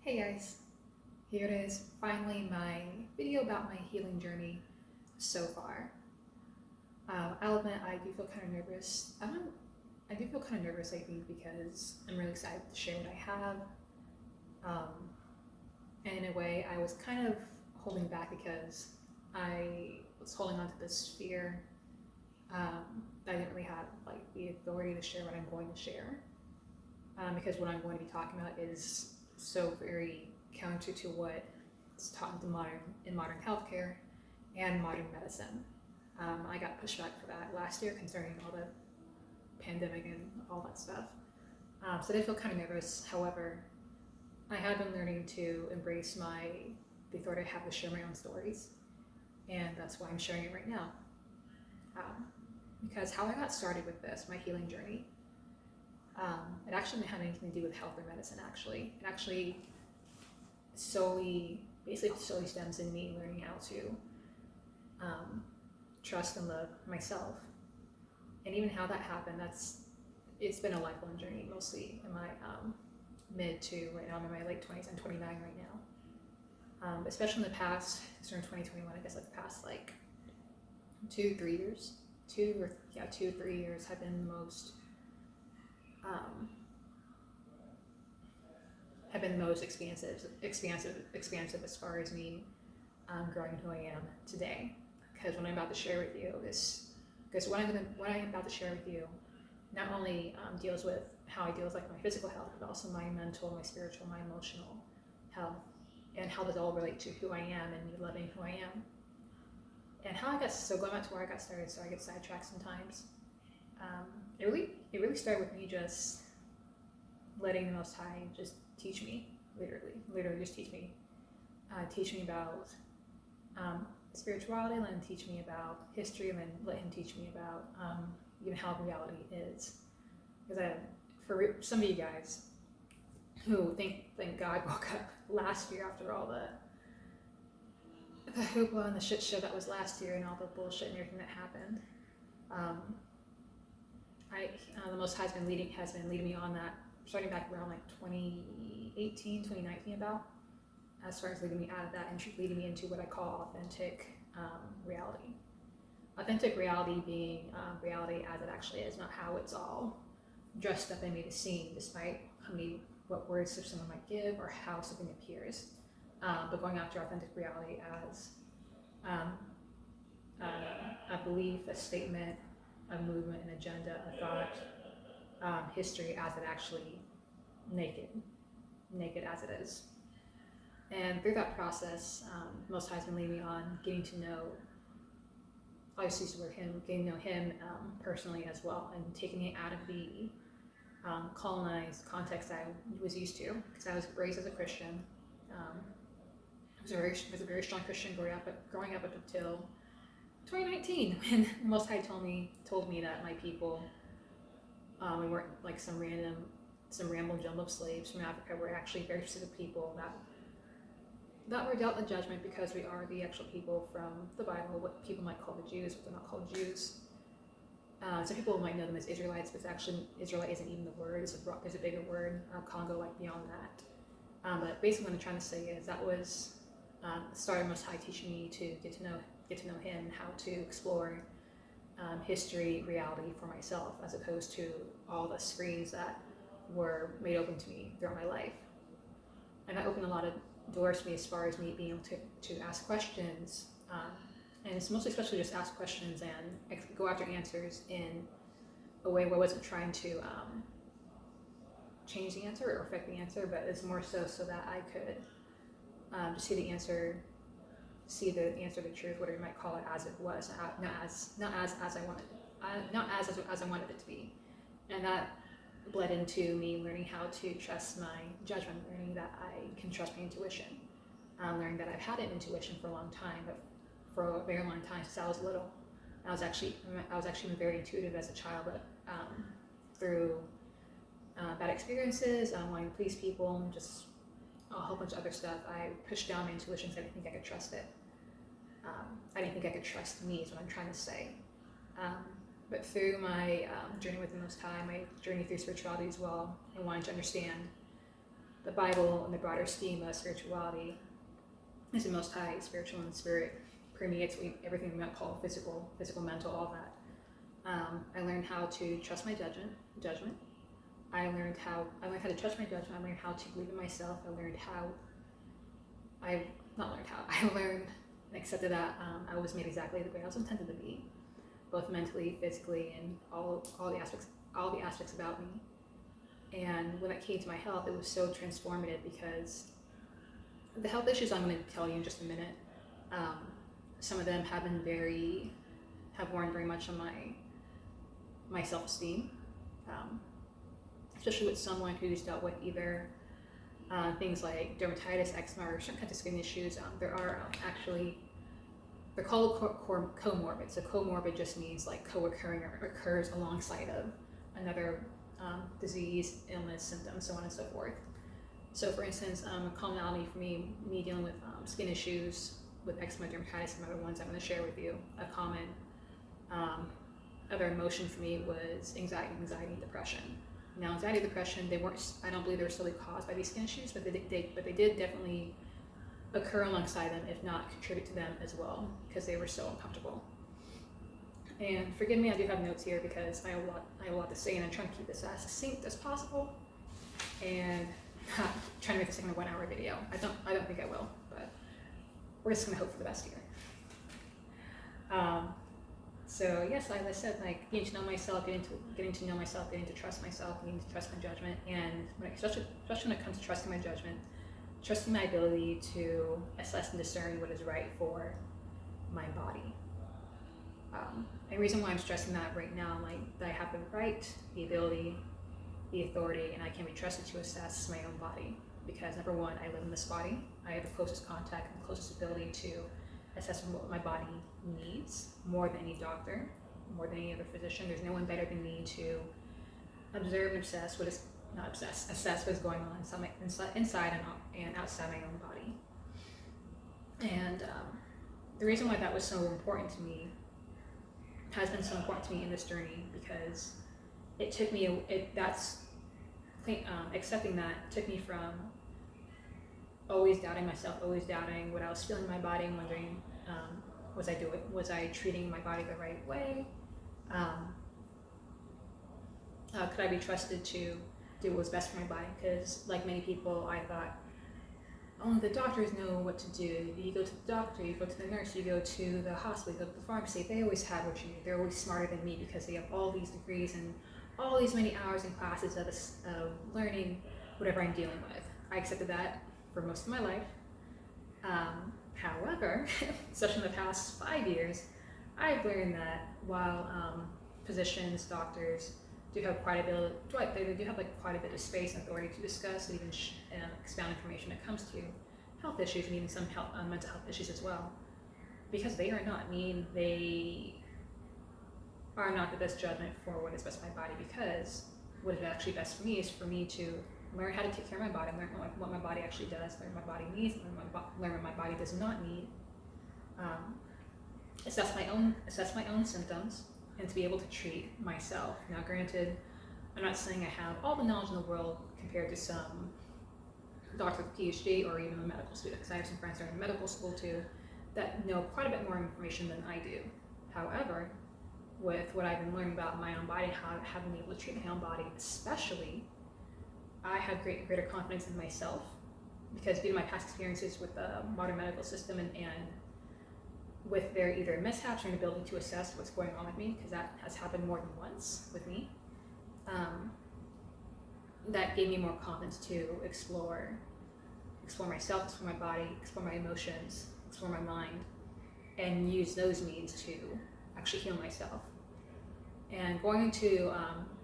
Hey guys, here it is, finally my video about my healing journey so far. I'll admit I do feel kind of nervous. I do feel kind of nervous lately because I'm really excited to share what I have. And in a way, I was kind of holding back because I was holding on to this fear that I didn't really have the authority to share what I'm going to share. Because what I'm going to be talking about is so very counter to what is taught in modern healthcare and modern medicine. I got pushed back for that last year concerning all the pandemic and all that stuff. So I did feel kind of nervous. However, I have been learning to embrace the authority I have to share my own stories, and that's why I'm sharing it right now. Because how I got started with this, my healing journey, it actually didn't have anything to do with health or medicine. It actually solely stems in me learning how to trust and love myself. And even how that happened, it's been a lifelong journey, mostly in my mid to right now. I'm in my late 20s. I'm 29 right now. Especially in the past, starting 2021, I guess, like the past 2-3 years, 2-3 years have been the most expansive as far as me growing who I am today. Because what I'm about to share with you what I'm about to share with you not only deals with how I deal with my physical health, but also my mental, my spiritual, my emotional health, and how those all relate to who I am and me loving who I am. And how I got going back to where I got started, so I get sidetracked sometimes. It really started with me just letting the Most High just teach me, literally just teach me about spirituality, let him teach me about history, and then let him teach me about even how reality is. Because for some of you guys who think God woke up last year after all the hoopla and the shit show that was last year and all the bullshit and everything that happened, the Most High has been leading me on that, starting back around 2018, 2019 about, as far as leading me out of that and leading me into what I call authentic reality. Authentic reality being reality as it actually is, not how it's all dressed up and made it seem, despite what words someone might give or how something appears. But going after authentic reality as a belief, a statement, a movement, an agenda, a thought, history as it actually naked as it is. And through that process, Most High has been leading me on getting to know, obviously, getting to know him personally as well, and taking it out of the colonized context I was used to, because I was raised as a Christian. I was a very strong Christian growing up until 2019, when Most High told me that my people, we weren't like some ramble jumble of slaves from Africa. We're actually very specific people that were dealt in judgment because we are the actual people from the Bible, what people might call the Jews, but they're not called Jews. Some people might know them as Israelites, but actually Israelite isn't even the word. There's a bigger word, Congo, beyond that. But basically what I'm trying to say is that was the start of Most High teaching me to get to know him, how to explore history, reality for myself, as opposed to all the screens that were made open to me throughout my life. And that opened a lot of doors to me as far as me being able to ask questions, and it's mostly especially just ask questions and go after answers in a way where I wasn't trying to change the answer or affect the answer, but it's more so that I could just see the answer, the truth, whatever you might call it, as it was, not as I wanted it to be. And that bled into me learning how to trust my judgment, learning that I can trust my intuition, learning that I've had an intuition for a long time, but for a very long time since I was little. I was actually very intuitive as a child, but through bad experiences, wanting to please people, just a whole bunch of other stuff, I pushed down my intuition because I didn't think I could trust it. I didn't think I could trust me is what I'm trying to say. But through my journey with the Most High, my journey through spirituality as well, and wanting to understand the Bible and the broader scheme of spirituality is the Most High, spiritual, and spirit permeates everything we might call physical, mental, all that. I learned how to trust my judgment. I learned how to trust my judgment. I learned how to believe in myself. I learned and accepted that I was made exactly the way I was intended to be, both mentally, physically, and all the aspects about me. And when it came to my health, it was so transformative, because the health issues I'm going to tell you in just a minute, some of them have worn very much on my self-esteem, especially with someone who's dealt with either things like dermatitis, eczema, or certain kinds of skin issues. There are they're called comorbid. So comorbid just means like co-occurring or occurs alongside of another disease, illness, symptoms, so on and so forth. So for instance, a commonality for me dealing with skin issues with eczema, dermatitis, and other ones I'm going to share with you, a common other emotion for me was anxiety and depression. Now, anxiety and depression, I don't believe they were solely caused by these skin issues, but they did definitely occur alongside them, if not contribute to them as well, because they were so uncomfortable. And forgive me, I do have notes here because I have a lot to say, and I'm trying to keep this as succinct as possible, and trying to make this like a 1 hour video. I don't think I will, but we're just gonna hope for the best here. So yes, like I said, like getting to know myself, getting to know myself, getting to trust myself, getting to trust my judgment, and especially when it comes to trusting my judgment, trusting my ability to assess and discern what is right for my body. And the reason why I'm stressing that right now, like that I have the right, the ability, the authority, and I can be trusted to assess my own body, because number one, I live in this body. I have the closest contact and the closest ability to assess what my body needs, more than any doctor, more than any other physician. There's no one better than me to observe and assess what is going on inside and outside my own body. And the reason why that was so important to me, has been so important to me in this journey, because it took me, accepting that took me from always doubting myself, always doubting what I was feeling in my body, and wondering, was I treating my body the right way? Could I be trusted to do what was best for my body? Because like many people, I thought, oh, the doctors know what to do. You go to the doctor, you go to the nurse, you go to the hospital, you go to the pharmacy. They always have what you need. They're always smarter than me, because they have all these degrees and all these many hours and classes of learning whatever I'm dealing with. I accepted that for most of my life. However, especially in the past 5 years, I've learned that while physicians, doctors do have quite a bit of space and authority to discuss and even expound information when it comes to health issues, and even some mental health issues as well, because they are not the best judgment for what is best for my body. Because what is actually best for me is for me to learn how to take care of my body, learn what my body actually does, learn what my body needs, learn what my body does not need, assess my own symptoms, and to be able to treat myself. Now granted, I'm not saying I have all the knowledge in the world compared to some doctor with a PhD or even a medical student, because I have some friends that are in medical school too that know quite a bit more information than I do. However, with what I've been learning about my own body, how I've been able to treat my own body, especially, I have greater confidence in myself, because due to my past experiences with the modern medical system and with their either mishaps or inability to assess what's going on with me, because that has happened more than once with me, that gave me more confidence to explore myself, explore my body, explore my emotions, explore my mind, and use those means to actually heal myself. And going into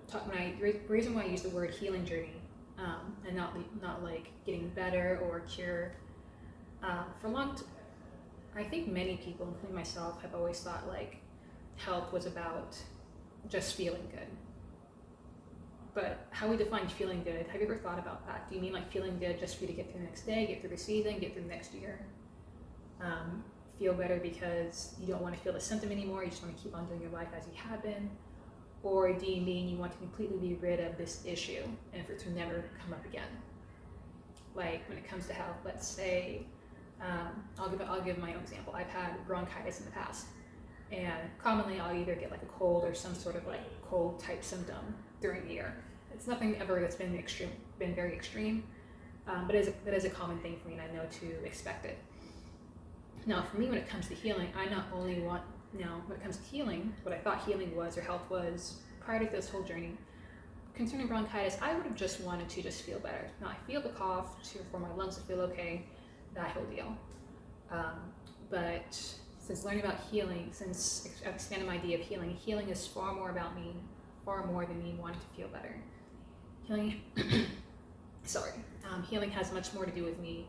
the reason why I use the word healing journey, and not like getting better or cure, I think many people, including myself, have always thought like health was about just feeling good. But how we define feeling good, have you ever thought about that? Do you mean like feeling good just for you to get through the next day, get through the season, get through the next year? Feel better because you don't want to feel the symptom anymore, you just want to keep on doing your life as you have been? Or do you mean you want to completely be rid of this issue and for it to never come up again? Like when it comes to health, let's say, I'll give my own example. I've had bronchitis in the past, and commonly I'll either get like a cold or some sort of like cold type symptom during the year. It's nothing ever that's been very extreme, but that is a common thing for me, and I know to expect it. Now, for me, when it comes to healing, when it comes to healing, what I thought healing was or health was prior to this whole journey, concerning bronchitis, I would have just wanted to just feel better. Now, I feel the cough for my lungs to feel okay, that whole deal. But since learning about healing, since I've expanded my idea of healing, healing is far more about me, far more than me wanting to feel better. Healing, healing has much more to do with me,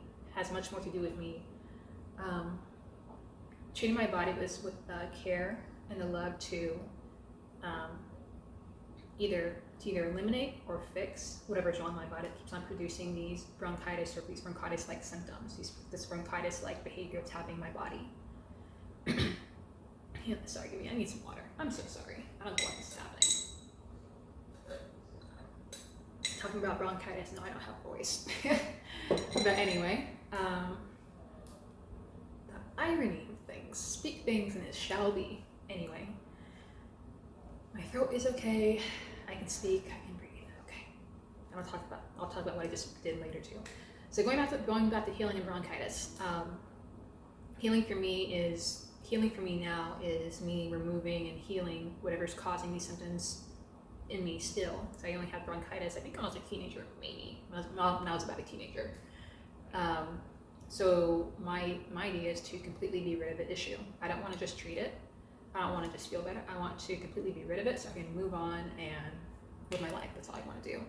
treating my body with care and the love to either eliminate or fix whatever's wrong in my body that keeps on producing these bronchitis or these bronchitis-like symptoms, this bronchitis-like behavior that's happening in my body. Sorry, I need some water. I'm so sorry. I don't know why this is happening. Talking about bronchitis, no, I don't have a voice. But anyway, the irony of things. Speak things and it shall be. Anyway, my throat is okay. I can speak. I can breathe. Okay. And I'll talk about what I just did later too. So going back to healing and bronchitis. Healing for me now is me removing and healing whatever's causing these symptoms in me still. So I only had bronchitis, I think when I was a teenager, maybe. When I was about a teenager. So my idea is to completely be rid of the issue. I don't want to just treat it. I don't want to just feel better. I want to completely be rid of it so I can move on and live my life. That's all I want to do.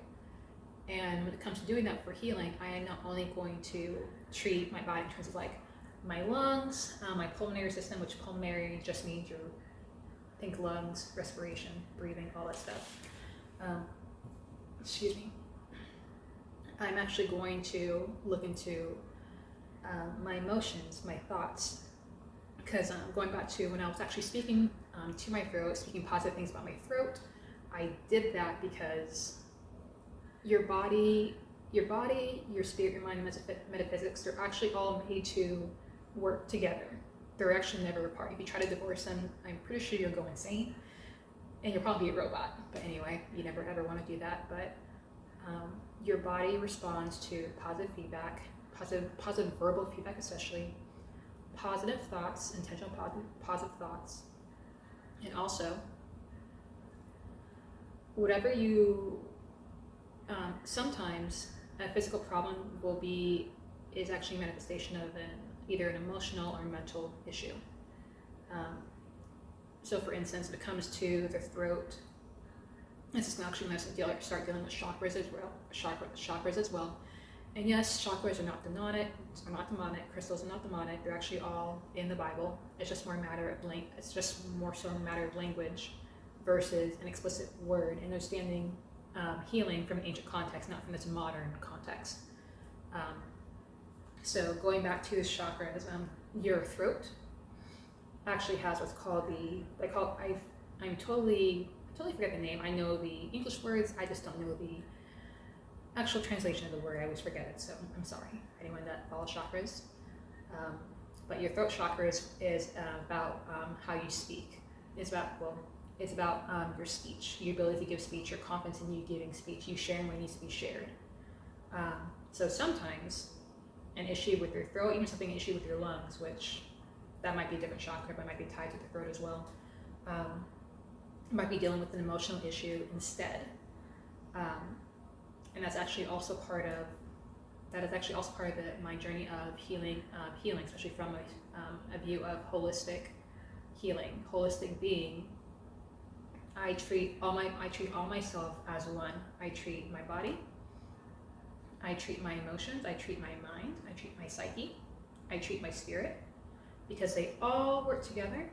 And when it comes to doing that for healing, I am not only going to treat my body in terms of like my lungs, my pulmonary system, which pulmonary just means your think lungs, respiration, breathing, all that stuff. Excuse me. I'm actually going to look into my emotions, my thoughts, because going back to when I was actually speaking to my throat, speaking positive things about my throat, I did that because your body, your spirit, your mind, and metaphysics, they're actually all made to work together. They're actually never apart. If you try to divorce them, I'm pretty sure you'll go insane, and you'll probably be a robot. But anyway, you never ever want to do that. But your body responds to positive feedback, positive verbal feedback especially, positive thoughts, intentional positive thoughts, and also whatever you, sometimes a physical problem is actually a manifestation of either an emotional or mental issue. So for instance, when it comes to the throat, this is actually when I start dealing with chakras as well. And yes, chakras are not demonic, crystals are not demonic, they're actually all in the Bible. It's just more so a matter of language versus an explicit word, and understanding healing from an ancient context, not from this modern context. So going back to the chakras, your throat actually has what's called I totally forget the name. I know the English words, I just don't know the actual translation of the word. I always forget it, so I'm sorry for anyone that follows chakras. But your throat chakras is about how you speak. It's about your speech, your ability to give speech, your confidence in you giving speech, you sharing what needs to be shared. So sometimes an issue with your throat, even an issue with your lungs, which that might be a different chakra, but might be tied to the throat as well. Might be dealing with an emotional issue instead. And that's actually also part of my journey of healing, especially from a view of holistic healing. Holistic being, I treat all myself as one. I treat my body, I treat my emotions, I treat my mind, I treat my psyche, I treat my spirit, because they all work together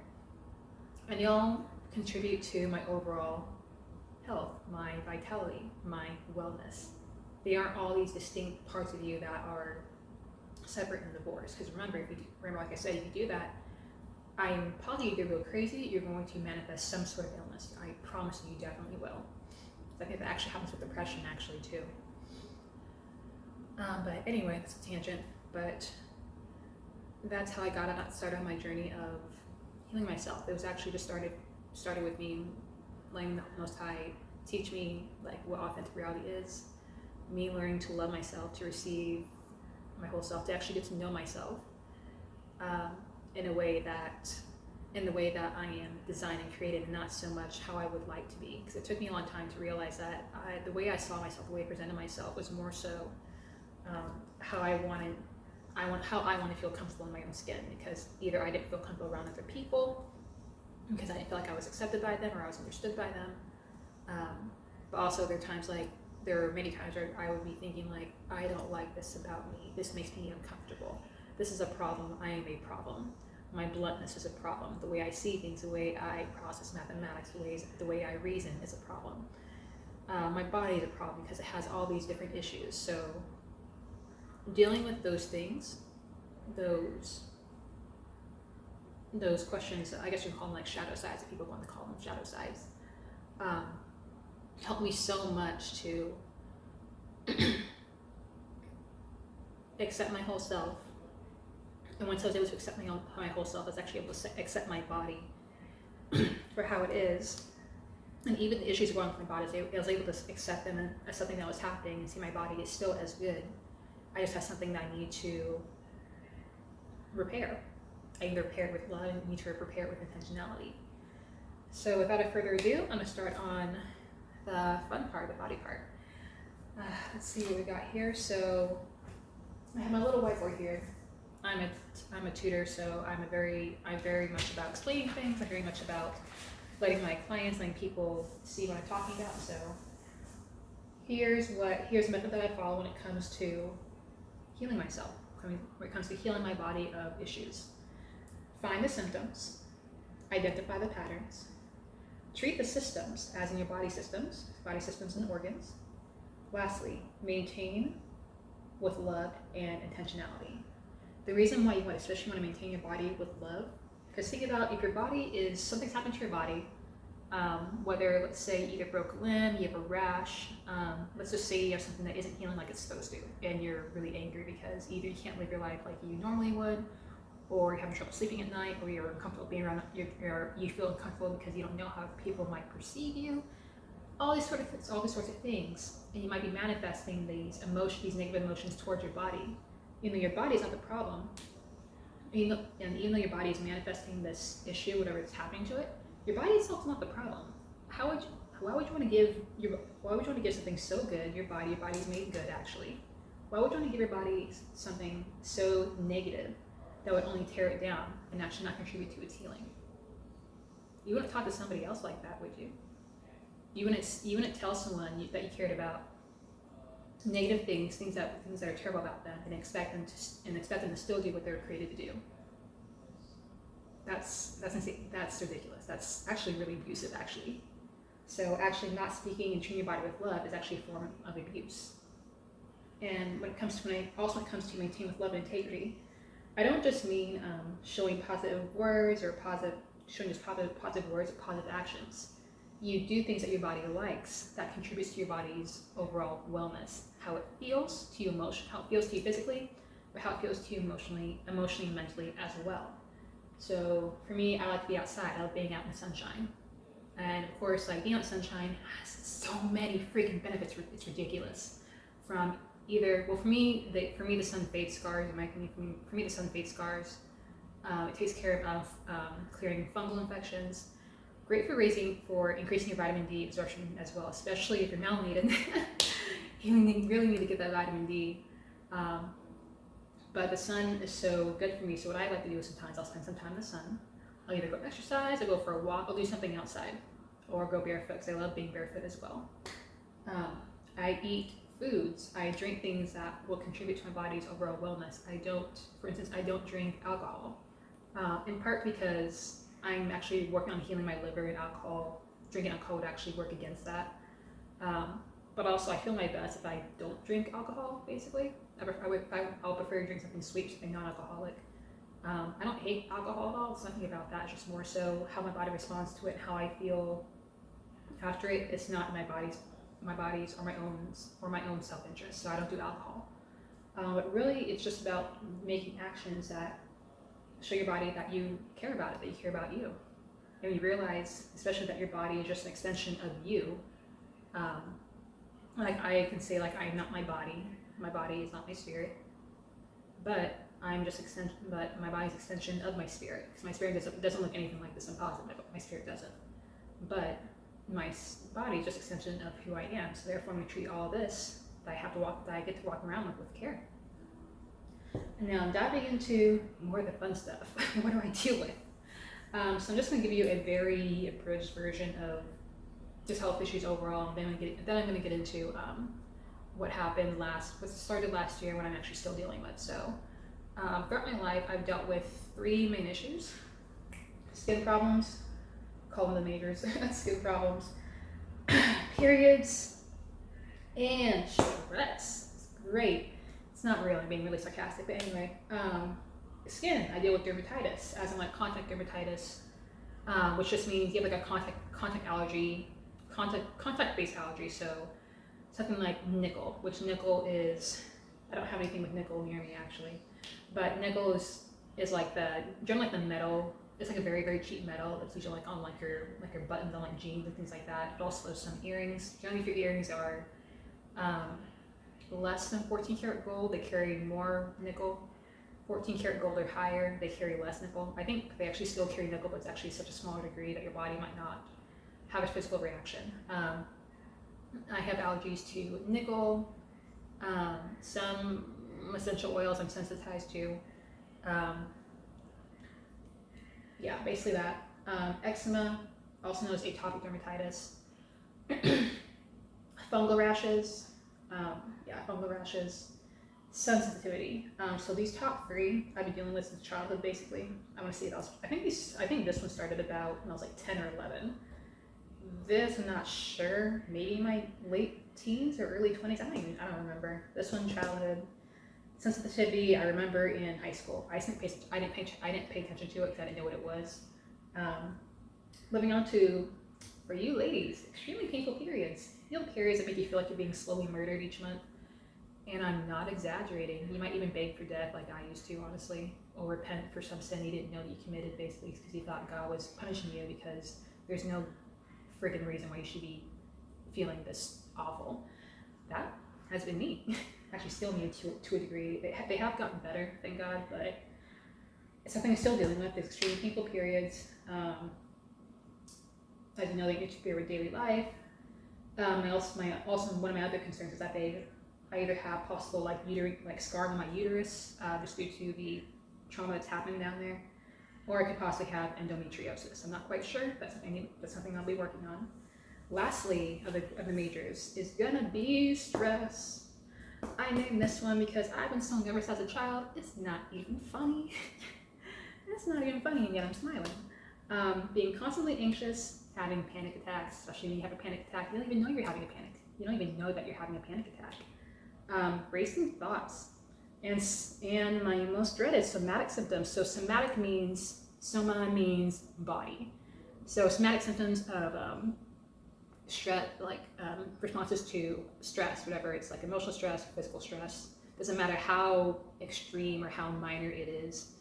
and they all contribute to my overall health, my vitality, my wellness. They aren't all these distinct parts of you that are separate and divorced. Because remember, like I said, if you do that, I'm positive you're real crazy, you're going to manifest some sort of illness. I promise you definitely will. I think that actually happens with depression actually too. But anyway, that's a tangent. But that's how I started on my journey of healing myself. It was actually just started with me letting the Most High teach me like what authentic reality is, me learning to love myself, to receive my whole self, to actually get to know myself in the way that I am designed and created, and not so much how I would like to be. Because it took me a long time to realize that the way I saw myself, the way I presented myself, was more so how I want to feel comfortable in my own skin. Because either I didn't feel comfortable around other people because I didn't feel like I was accepted by them or I was understood by them. But also there are many times where I would be thinking like, I don't like this about me. This makes me uncomfortable. This is a problem. I am a problem. My bluntness is a problem. The way I see things, the way I process mathematics, the way I reason is a problem. My body is a problem because it has all these different issues. So dealing with those things, those questions, I guess you call them like shadow sides, if people want to call them shadow sides, helped me so much to accept my whole self. And once I was able to accept my whole self, I was actually able to accept my body for how it is. And even the issues going on with my body, I was able to accept them as something that was happening and see my body is still as good. I just have something that I need to repair. I need to repair it with love, and I need to repair it with intentionality. So without further ado, I'm going to start on the fun part, the body part. Let's see what we got here. So I have my little whiteboard here. I'm a tutor, so I'm very much about explaining things. I'm very much about letting my clients, letting people see what I'm talking about. So here's a method that I follow when it comes to healing myself, when it comes to healing my body of issues. Find the symptoms, identify the patterns, treat the systems, as in your body systems and organs. Lastly, maintain with love and intentionality. The reason why you especially want to maintain your body with love, because think about if your body is, something's happened to your body, whether, let's say, you either broke a limb, you have a rash, let's just say you have something that isn't healing like it's supposed to, and you're really angry because either you can't live your life like you normally would, or you're having trouble sleeping at night, or you're uncomfortable being around, you feel uncomfortable because you don't know how people might perceive you, all these sorts of things, and you might be manifesting these negative emotions towards your body. Even though your body is not the problem, and even though your body is manifesting this issue, whatever is happening to it, your body itself is not the problem. Why would you want to give something so good? Your body's made good actually. Why would you want to give your body something so negative that would only tear it down and actually not contribute to its healing? You wouldn't talk to somebody else like that, would you? You wouldn't tell someone that you cared about negative things that are terrible about them, and expect them to still do what they're created to do. That's ridiculous. That's actually really abusive, actually. So actually not speaking and treating your body with love is actually a form of abuse. And when it comes to maintain with love and integrity, I don't just mean showing positive words or showing just positive words or positive actions. You do things that your body likes that contributes to your body's overall wellness, how it feels to you how it feels to you physically, but how it feels to you emotionally and mentally as well. So for me, I like to be outside. I love being out in the sunshine. And of course, like being out in the sunshine has so many freaking benefits. It's ridiculous. For me, the sun fade scars. For me, the sun fade scars. It takes care of clearing fungal infections. Great for increasing your vitamin D absorption as well, especially if you're malnutrited. You really need to get that vitamin D. But the sun is so good for me. So what I like to do is sometimes I'll spend some time in the sun. I'll either go exercise, I'll go for a walk, I'll do something outside, or go barefoot because I love being barefoot as well. I eat foods. I drink things that will contribute to my body's overall wellness. For instance, I don't drink alcohol, in part because I'm actually working on healing my liver, and drinking alcohol would actually work against that. But also I feel my best if I don't drink alcohol, basically. I'll prefer to drink something sweet, something non-alcoholic. I don't hate alcohol at all. It's nothing about that. It's just more so how my body responds to it and how I feel after it. It's not my body's or my own self-interest. So I don't do alcohol. But really, it's just about making actions that show your body that you care about it, that you care about you. And you realize, especially that your body is just an extension of you. Like I can say, like, I'm not my body is not my spirit, but I'm just but my body's extension of my spirit. Because my spirit doesn't look anything like this in positive, but my spirit doesn't. But my body is just an extension of who I am. So therefore, I'm going to treat all this that I get to walk around with care. And now I'm diving into more of the fun stuff. What do I deal with? So I'm just going to give you a very abridged version of just health issues overall, and then I'm going to get into what started last year, what I'm actually still dealing with. So throughout my life, I've dealt with 3 main issues: skin problems, call them the majors, skin problems, periods, and stress. It's great. It's not real, I'm being really sarcastic, but anyway. Skin, I deal with dermatitis, as in like contact dermatitis, which just means you have like a contact-based allergy. So something like nickel, which nickel is, I don't have anything with nickel near me actually, but nickel is like generally like the metal. It's like a very, very cheap metal that's usually like on like your buttons on like jeans and things like that. But also some earrings. Generally, if your earrings are less than 14 karat gold, they carry more nickel. 14 karat gold or higher, they carry less nickel. I think they actually still carry nickel, but it's actually such a smaller degree that your body might not have a physical reaction. I have allergies to nickel, some essential oils I'm sensitized to. Yeah, basically that. Eczema, also known as atopic dermatitis. Fungal rashes, fungal rashes. Sun sensitivity. So these top 3 I've been dealing with since childhood, basically. I want to see if I think this one started about when I was like 10 or 11. This, I'm not sure. Maybe my late teens or early 20s. I don't remember. This one, childhood. Sensitivity, I remember in high school. I didn't pay attention to it because I didn't know what it was. Moving on to, for you ladies, extremely painful periods. You know, periods that make you feel like you're being slowly murdered each month. And I'm not exaggerating. You might even beg for death like I used to, honestly, or repent for some sin you didn't know that you committed, basically, because you thought God was punishing you because there's no freaking reason why you should be feeling this awful. That has been me. Actually, still me to a degree. They have gotten better, thank God, but it's something I'm still dealing with. It's extremely painful periods. As you know, they interfere with daily life. One of my other concerns is that I either have possible like scarring on my uterus just due to the trauma that's happening down there, or I could possibly have endometriosis. I'm not quite sure. That's something I'll be working on. Lastly, of the majors is gonna be stress. I named this one because I've been so nervous as a child. It's not even funny. It's not even funny, and yet I'm smiling. Being constantly anxious, having panic attacks, especially when you have a panic attack, you don't even know you're having a panic. You don't even know that you're having a panic attack. Racing thoughts, and my most dreaded somatic symptoms. So soma means body. So somatic symptoms of stress, like responses to stress, whatever it's like, emotional stress, physical stress. Doesn't matter how extreme or how minor it is.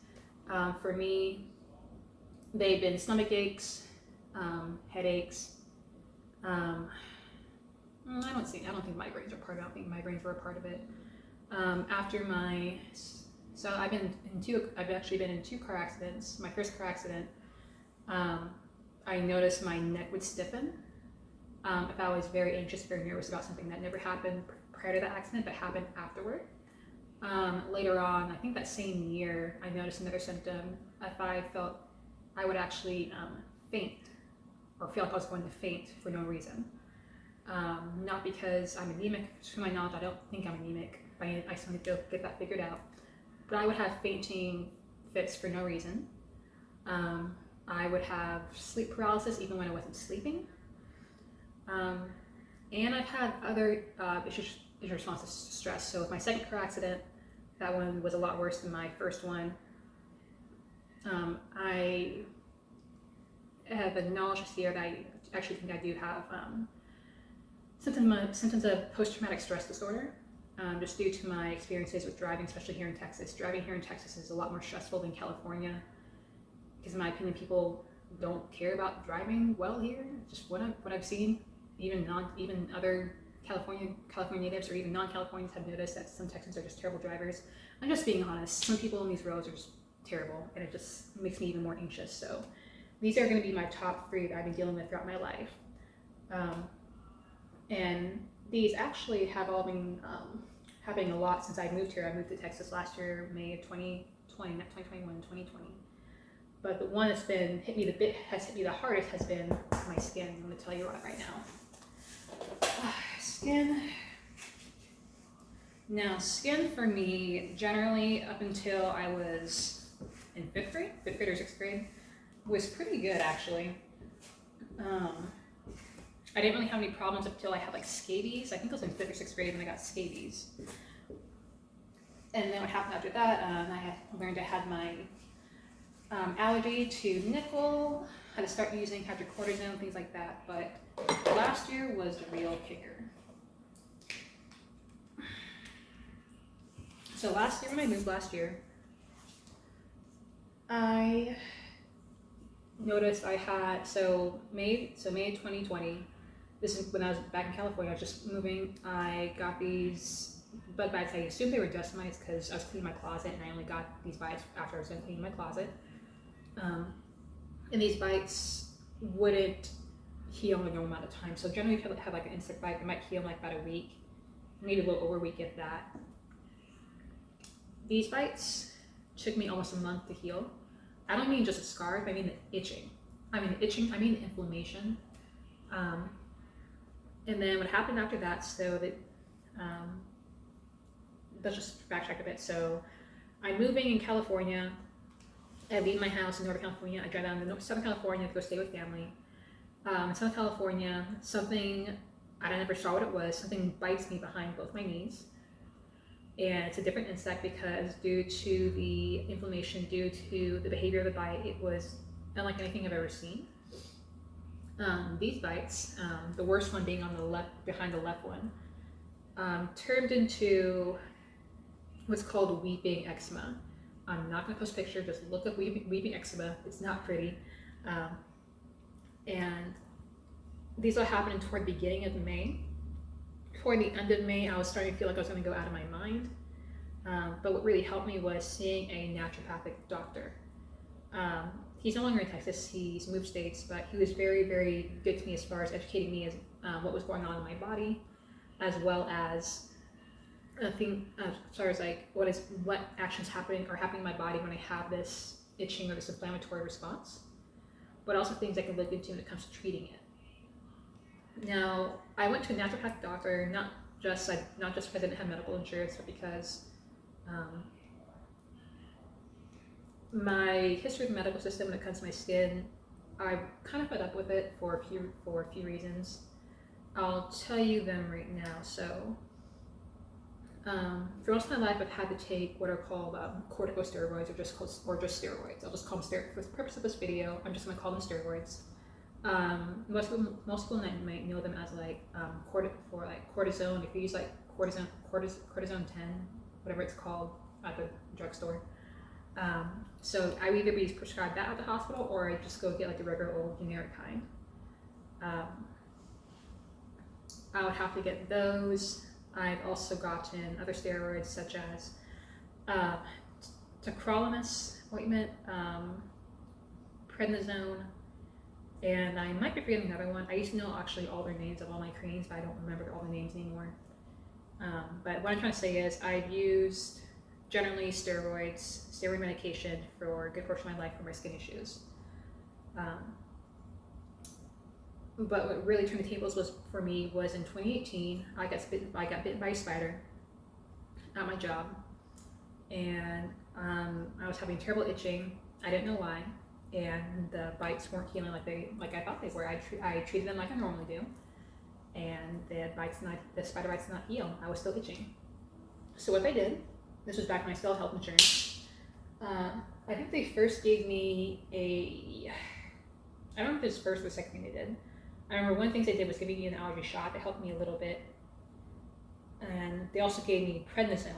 For me, they've been stomach aches, headaches. I don't think migraines are part of it. I don't think migraines were a part of it. I've actually been in 2 car accidents. My first car accident, I noticed my neck would stiffen. If I was very anxious, very nervous about something that never happened prior to the accident, but happened afterward. Later on, I think that same year, I noticed another symptom. If I felt I would actually faint, or feel like I was going to faint for no reason. Not because I'm anemic. To my knowledge, I don't think I'm anemic. I still need to get that figured out. But I would have fainting fits for no reason. I would have sleep paralysis even when I wasn't sleeping. And I've had other issues in response to stress. So with my second car accident, that one was a lot worse than my first one. I have acknowledged here that I actually think I do have symptoms of post-traumatic stress disorder. just due to my experiences with driving, especially here in Texas. Driving here in Texas is a lot more stressful than California, because in my opinion, people don't care about driving well here. Just what I've seen, even other California natives or even non-Californians have noticed that some Texans are just terrible drivers. I'm just being honest. Some people on these roads are just terrible, and it just makes me even more anxious. So these are going to be my top 3 that I've been dealing with throughout my life. And these actually have all been happening a lot since I moved here. I moved to Texas last year, May of 2020, not 2021, 2020. But the one that's hit me the hardest has been my skin. I'm going to tell you right now. Skin. Now, skin for me, generally up until I was in 5th grade or 6th grade, was pretty good actually. I didn't really have any problems up until I had like scabies. I think it was in 5th or 6th grade when I got scabies. And then what happened after that, I had learned I had my allergy to nickel, had to start using hydrocortisone, things like that. But last year was the real kicker. So last year, when I moved last year, I noticed I had, May 2020, this is when I was back in California, I was just moving, I got these bug bites. I assumed they were dust mites because I was cleaning my closet, and I only got these bites after I was done cleaning my closet. And these bites wouldn't heal in a normal amount of time. So generally if you have like an insect bite, it might heal in like about a week, maybe a little over a week if that. These bites took me almost a month to heal. I don't mean just a scar, I mean the itching. I mean the inflammation. And then what happened after that, so that, let's just backtrack a bit. So I'm moving in California. I leave my house in Northern California. I drive down to Southern California to go stay with family. In Southern California, I never saw what it was, something bites me behind both my knees. And it's a different insect because due to the inflammation, due to the behavior of the bite, it was unlike anything I've ever seen. These bites, the worst one being on the left, behind the left one, turned into what's called weeping eczema. I'm not going to post pictures, just look up weeping eczema. It's not pretty. And these all happened toward the beginning of May. Toward the end of May, I was starting to feel like I was going to go out of my mind. But what really helped me was seeing a naturopathic doctor. He's no longer in Texas, he's moved states, but he was very, very good to me as far as educating me as what was going on in my body, as well as as far as like what actions are happening in my body when I have this itching or this inflammatory response, but also things I can look into when it comes to treating it. Now, I went to a naturopathic doctor not just because I didn't have medical insurance, but because my history of the medical system when it comes to my skin, I'm kind of fed up with it for a few reasons. I'll tell you them right now. So, for most of my life, I've had to take what are called corticosteroids, or just steroids. I'll just call them steroids for the purpose of this video. I'm just going to call them steroids. Most people might know them as like cortisone. If you use like cortisone 10, whatever it's called at the drugstore. So I would either be prescribed that at the hospital, or I just go get like the regular old generic kind. I would have to get those. I've also gotten other steroids such as Tacrolimus ointment, prednisone, and I might be forgetting another one. I used to know actually all their names of all my creams, but I don't remember all the names anymore. But what I'm trying to say is I've used generally steroid medication for a good portion of my life for my skin issues. But what really turned the tables for me was in 2018. I got bitten by a spider at my job, and I was having terrible itching. I didn't know why, and the bites weren't healing like I thought they were. I treated them like I normally do, and the spider bites did not heal. I was still itching. So what they did, this was back when I still had health insurance. I think they first gave me I don't know if it was first or the second thing they did. I remember one of the things they did was giving me an allergy shot that helped me a little bit. and they also gave me prednisone.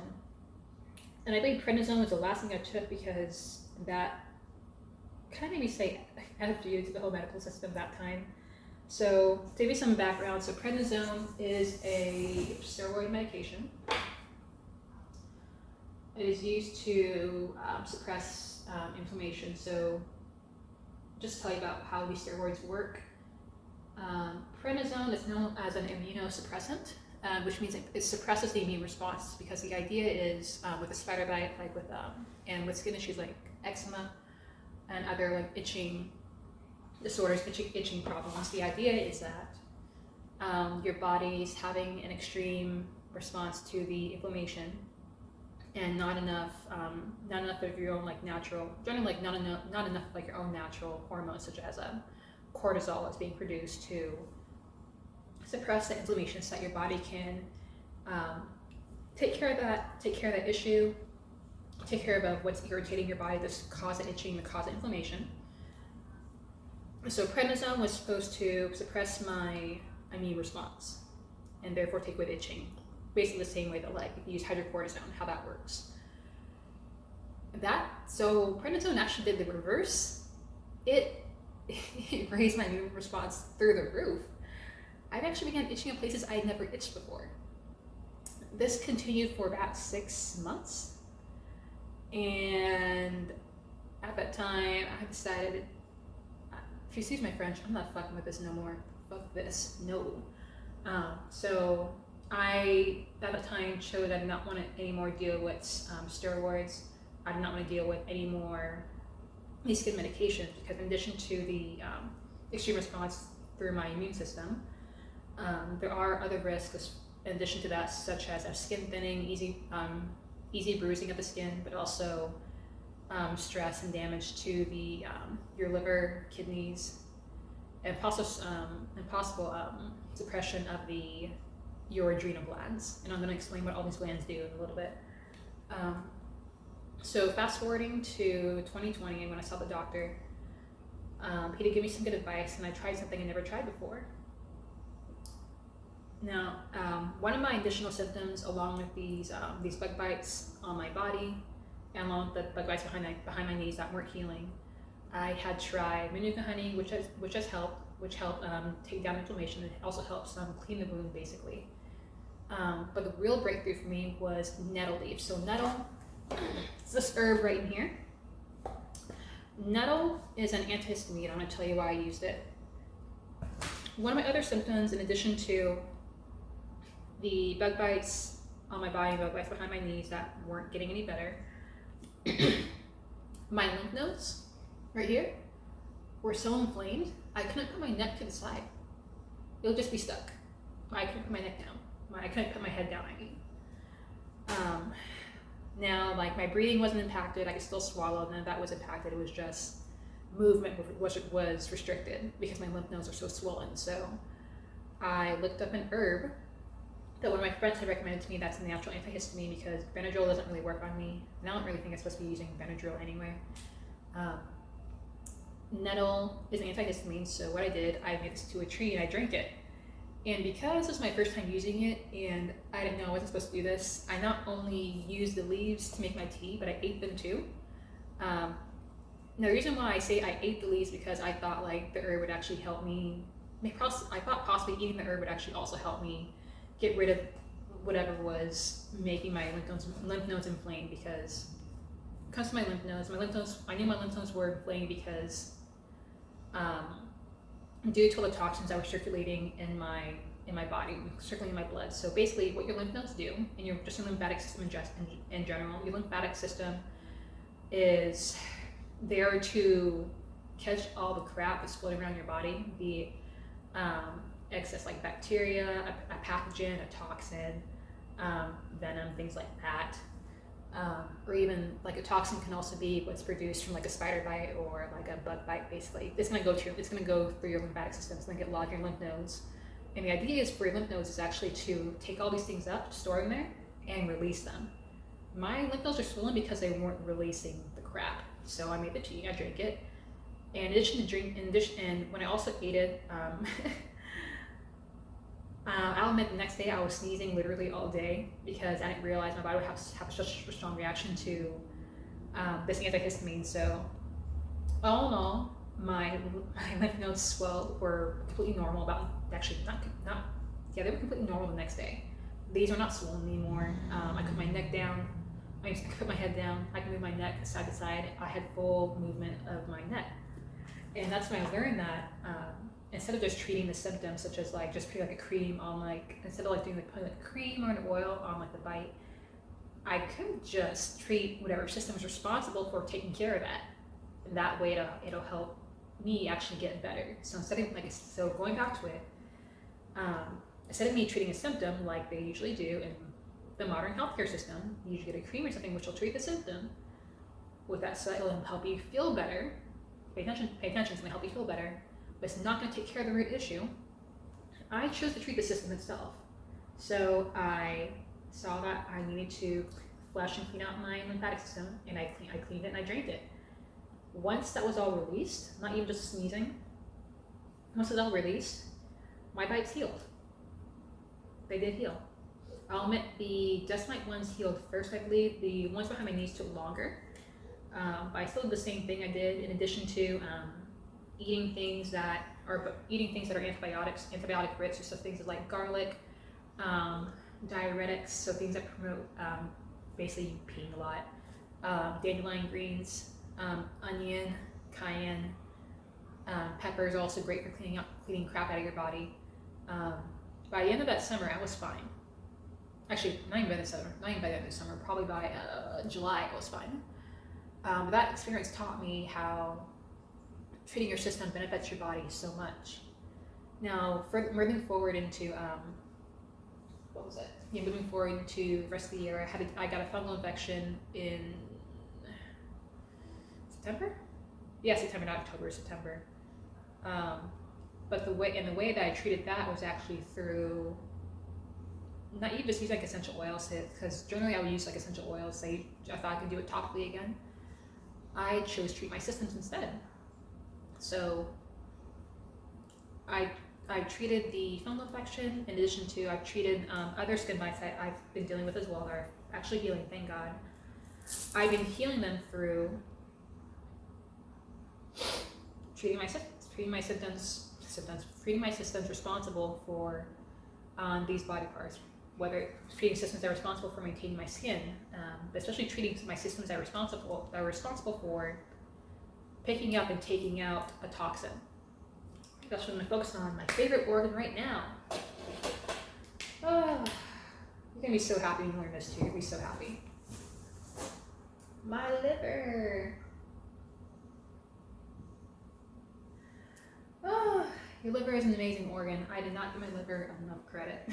And I think prednisone was the last thing I took because that kind of made me say F you to the whole medical system that time. So to give you some background, so prednisone is a steroid medication. It is used to suppress inflammation. So just to tell you about how these steroids work. Prednisone is known as an immunosuppressant, which means it suppresses the immune response, because the idea is with a spider bite, like with and with skin issues like eczema and other like itching disorders, itching problems, the idea is that your body's having an extreme response to the inflammation, and not enough of your own like natural, generally like not enough like your own natural hormones such as cortisol is being produced to suppress the inflammation, so that your body can take care of that issue, take care of what's irritating your body, this cause the itching, the cause of inflammation. So prednisone was supposed to suppress my immune response and therefore take away the itching, basically the same way that like if you use hydrocortisone, how that works. So prednisone actually did the reverse. It raised my immune response through the roof. I've actually began itching in places I had never itched before. This continued for about 6 months, and at that time I decided, if you excuse my French, I'm not fucking with this no more. Fuck this, no. So I, at the time, chose I did not want to anymore deal with steroids. I did not want to deal with any more these skin medications, because in addition to the extreme response through my immune system, there are other risks in addition to that, such as skin thinning, easy bruising of the skin, but also stress and damage to the your liver, kidneys, and possible suppression of your adrenal glands. And I'm going to explain what all these glands do in a little bit. So fast forwarding to 2020, and when I saw the doctor, he did give me some good advice, and I tried something I never tried before. Now, one of my additional symptoms, along with these bug bites on my body, and along with the bug bites behind my knees that weren't healing, I had tried manuka honey, which helped take down inflammation. It also helps clean the wound, basically. But the real breakthrough for me was nettle leaf. So nettle, it's this herb right in here. Nettle is an antihistamine. I'm going to tell you why I used it. One of my other symptoms, in addition to the bug bites on my body and bug bites behind my knees that weren't getting any better, my lymph nodes right here were so inflamed I couldn't put my neck to the side. It would just be stuck. I couldn't put my neck down. I couldn't put my head down, I mean. Now, like, my breathing wasn't impacted. I could still swallow. None of that was impacted. It was just movement was restricted because my lymph nodes are so swollen. So I looked up an herb that one of my friends had recommended to me that's a natural antihistamine, because Benadryl doesn't really work on me. And I don't really think I'm supposed to be using Benadryl anyway. Nettle is an antihistamine, so what I did, I made this to a tree and I drank it. And because this was my first time using it, and I didn't know I wasn't supposed to do this, I not only used the leaves to make my tea, but I ate them too. Now the reason why I say I ate the leaves, because I thought like the herb would actually help me, I thought possibly eating the herb would actually also help me get rid of whatever was making my lymph nodes inflamed, because when it comes to my lymph nodes, I knew my lymph nodes were inflamed because due to all the toxins that were circulating in my body, circulating in my blood. So basically what your lymph nodes do, and your lymphatic system in general, your lymphatic system is there to catch all the crap that's floating around your body, be it excess like bacteria, a pathogen, a toxin, venom, things like that. Or even like a toxin can also be what's produced from like a spider bite or like a bug bite. Basically, it's gonna go through your lymphatic system. It's gonna get lodged in your lymph nodes. And the idea is for your lymph nodes is actually to take all these things up, store them there, and release them. My lymph nodes are swollen because they weren't releasing the crap. So I made the tea, I drank it. And in addition, when I also ate it, I'll admit the next day I was sneezing literally all day because I didn't realize my body would have such a strong reaction to this antihistamine. So all in all, my lymph nodes swelled were completely normal. They were completely normal the next day. These are not swollen anymore. I put my neck down. I put my head down. I can move my neck side to side. I had full movement of my neck, and that's when I learned that. Instead of just treating the symptoms, such as like just putting like a cream on instead of like doing like putting like a cream or an oil on like the bite, I could just treat whatever system is responsible for taking care of that. And that way it'll help me actually get better. So going back to it, instead of me treating a symptom like they usually do in the modern healthcare system, you usually get a cream or something which will treat the symptom. With that said, it'll help you feel better. Pay attention, it's going to help you feel better. But it's not going to take care of the root issue. I chose to treat the system itself. So I saw that I needed to flush and clean out my lymphatic system, and I cleaned it and I drained it. Once that was all released, not even just sneezing, once it was all released, my bites healed. They did heal. I'll admit the dust mite ones healed first, I believe. The ones behind my knees took longer. But I still did the same thing I did in addition to eating things that are antibiotic rich, so things like garlic, diuretics, so things that promote basically peeing a lot, dandelion greens, onion, cayenne, pepper is also great for cleaning crap out of your body. By the end of that summer, I was fine. Actually, not even by the end of the summer, probably by July, I was fine. That experience taught me how treating your system benefits your body so much. Now, moving forward into moving forward into the rest of the year, I got a fungal infection in September. Yeah, September, not October, September. But the way that I treated that was actually through not even just using like essential oils, because generally I would use like essential oils. Say I thought I could do it topically again. I chose to treat my systems instead. So I treated the fungal infection in addition to I've treated other skin bites that I've been dealing with as well that are actually healing, thank God. I've been healing them through treating my systems responsible for these body parts, whether treating systems that are responsible for maintaining my skin, but especially treating my systems that are responsible for picking up and taking out a toxin. That's what I'm going to focus on, my favorite organ right now. Oh, you're going to be so happy when you learn this too. You're going to be so happy. My liver. Oh, your liver is an amazing organ. I did not give my liver enough credit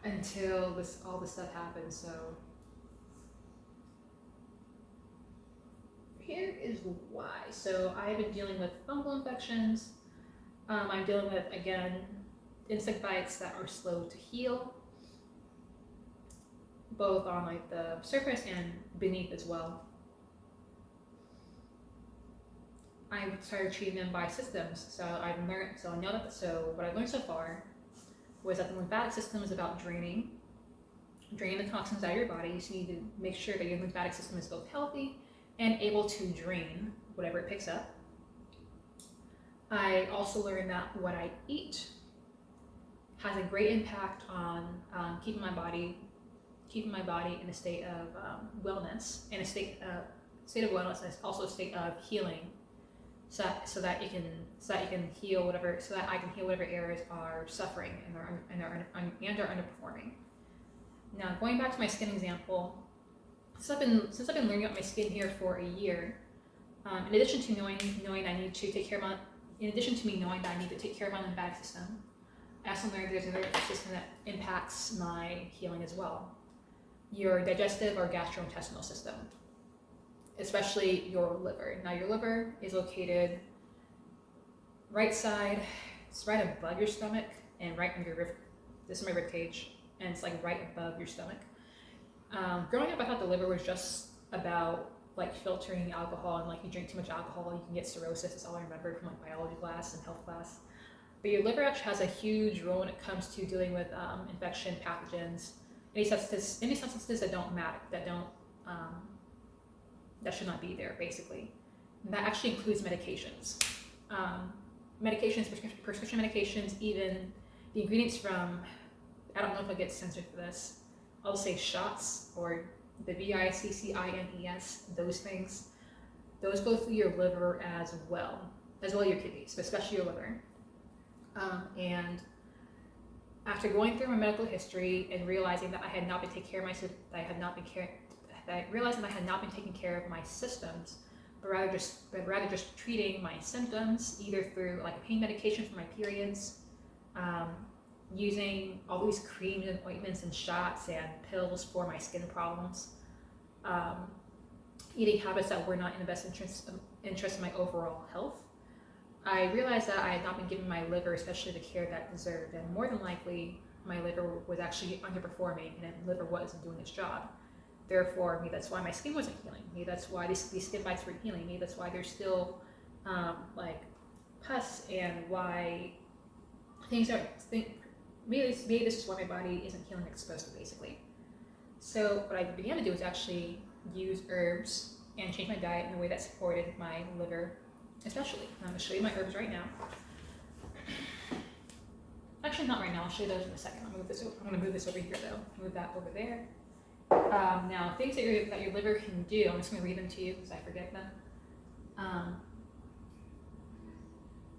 until all this stuff happened. So here is why. So I've been dealing with fungal infections. I'm dealing with, again, insect bites that are slow to heal, both on like the surface and beneath as well. I started treating them by systems. So I know that. So what I've learned so far was that the lymphatic system is about draining the toxins out of your body. So you need to make sure that your lymphatic system is both healthy and able to drain whatever it picks up. I also learned that what I eat has a great impact on keeping my body in a state of wellness, and a state of wellness, and also a state of healing, so that I can heal whatever areas are suffering and are underperforming. Now, going back to my skin example, since I've been learning about my skin here for a year, in addition to knowing I need to take care of my lymphatic system, I also learned there's another system that impacts my healing as well. Your digestive or gastrointestinal system, especially your liver. Now, your liver is located right side, it's right above your stomach and right under your rib. This is my rib cage, and it's like right above your stomach. Growing up, I thought the liver was just about like filtering alcohol, and like you drink too much alcohol, you can get cirrhosis. That's all I remember from like biology class and health class. But your liver actually has a huge role when it comes to dealing with infection, pathogens, any substances that don't matter, that should not be there, basically. And that actually includes medications. Medications, prescription medications, even the ingredients from, I don't know if I get censored for this, I'll say shots or the VICCINES, those things, those go through your liver as well as your kidneys, but especially your liver. And after going through my medical history and realizing that I had not been taking care of my taking care of my systems, but rather just treating my symptoms, either through like pain medication for my periods, using all these creams and ointments and shots and pills for my skin problems, eating habits that were not in the best interest of my overall health, I realized that I had not been giving my liver especially the care that it deserved, and more than likely my liver was actually underperforming and the liver wasn't doing its job. Therefore, maybe that's why my skin wasn't healing. Maybe that's why these skin bites weren't healing. Maybe that's why there's still like pus, and why things aren't. Maybe this is why my body isn't healing like it's supposed to, basically. So what I began to do was actually use herbs and change my diet in a way that supported my liver, especially. I'm going to show you my herbs right now. Actually, not right now. I'll show you those in a second. I'm going to move this over here, though. Move that over there. Now, things that your liver can do, I'm just going to read them to you because I forget them.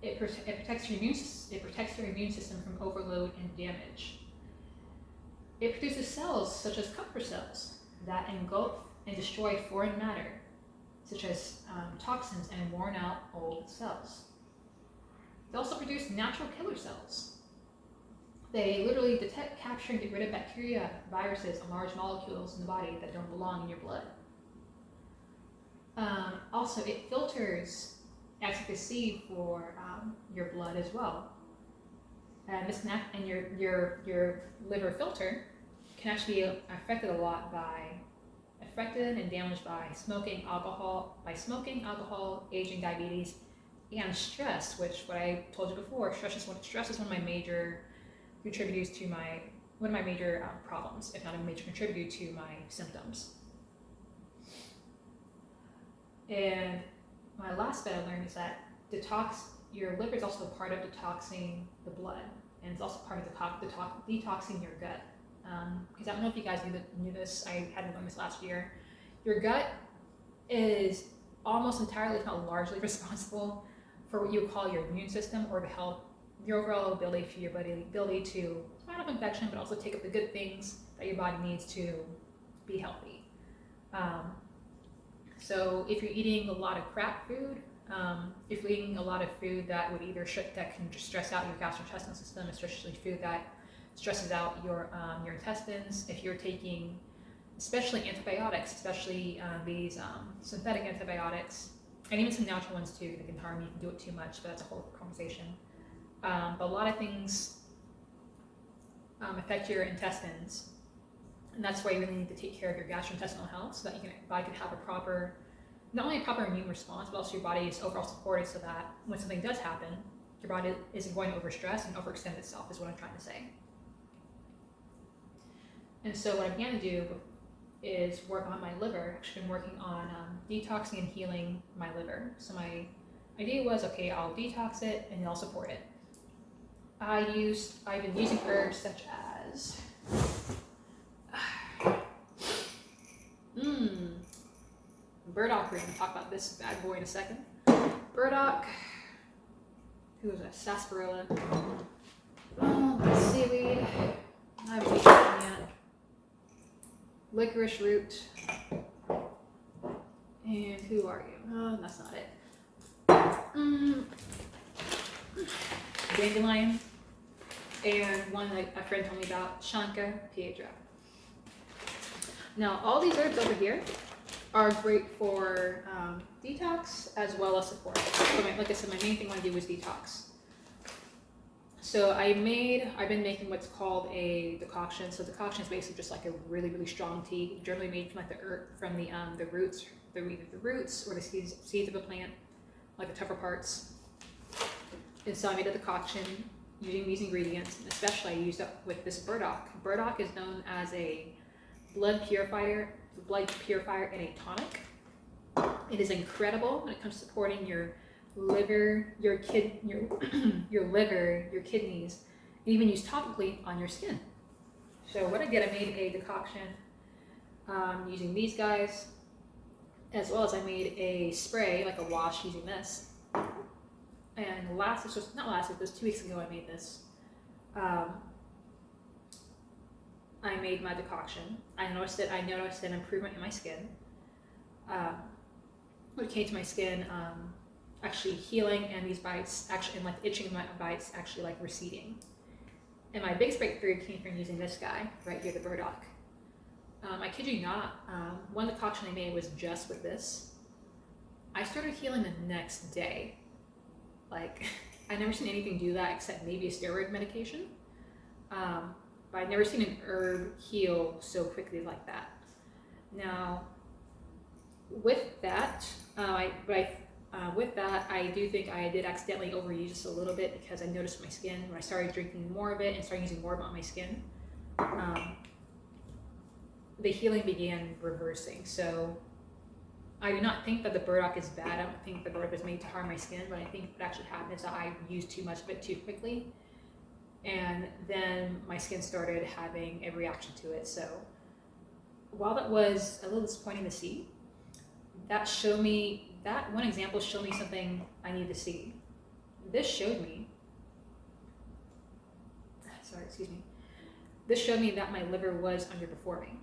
It protects your immune system from overload and damage. It produces cells such as Kupffer cells that engulf and destroy foreign matter, such as toxins and worn out old cells. They also produce natural killer cells. They literally detect, capture, and get rid of bacteria, viruses, and large molecules in the body that don't belong in your blood. Also, it filters, acts like a sieve for your blood as well. And your liver filter can actually be affected and damaged by smoking, alcohol, aging, diabetes, and stress. Which, what I told you before, stress is one of my major contributors to one of my major problems, if not a major contributor to my symptoms. And my last bit I learned is that your liver is also part of detoxing the blood, and it's also part of detoxing your gut. Because I don't know if you guys knew this, I hadn't learned this last year. Your gut is almost entirely, if not largely, responsible for what you would call your immune system, or your overall ability for your ability to fight off infection, but also take up the good things that your body needs to be healthy. So if you're eating a lot of crap food, if you're eating a lot of food that would that can just stress out your gastrointestinal system, especially food that stresses out your intestines, if you're taking especially antibiotics, especially these synthetic antibiotics, and even some natural ones too that can harm you, can do it too much, but that's a whole conversation. But a lot of things affect your intestines, and that's why you really need to take care of your gastrointestinal health, so that your body can have not only a proper immune response, but also your body is overall supported, so that when something does happen, your body isn't going to overstress and overextend itself, is what I'm trying to say. And so what I began to do is work on my liver. I've actually been working on detoxing and healing my liver. So my idea was, okay, I'll detox it and I'll support it. I've been using herbs such as Burdock root. We'll talk about this bad boy in a second. Burdock, who is a sarsaparilla, seaweed, I haven't eaten one yet. Licorice root, and who are you? Oh, that's not it. Dandelion, and one that a friend told me about, Shanka piedra. Now, all these herbs over here are great for detox as well as support. So like I said, my main thing I want to do is detox. So I've been making what's called a decoction. So decoction is basically just like a really, really strong tea, generally made from like the roots, either the roots or the seeds of a plant, like the tougher parts. And so I made a decoction using these ingredients, and especially I used it with this Burdock. Burdock is known as a blood purifier and a tonic. It is incredible when it comes to supporting your liver, your liver, your kidneys, and even used topically on your skin. So what I did, I made a decoction using these guys, as well as I made a spray, like a wash, using this. And this was 2 weeks ago I made this. I made my decoction. I noticed an improvement in my skin. When it came to my skin, actually healing, and these bites, and like itching my bites actually like receding. And my biggest breakthrough came from using this guy right here, the Burdock. I kid you not, one decoction I made was just with this. I started healing the next day. Like, I've never seen anything do that except maybe a steroid medication. But I've never seen an herb heal so quickly like that. Now, with that, I do think I did accidentally overuse this a little bit, because I noticed my skin, when I started drinking more of it and started using more of it on my skin, the healing began reversing. So I do not think that the Burdock is bad. I don't think the Burdock is made to harm my skin, but I think what actually happened is that I used too much of it too quickly, and then my skin started having a reaction to it. So while that was a little disappointing to see, that one example showed me something I needed to see. This showed me that my liver was underperforming.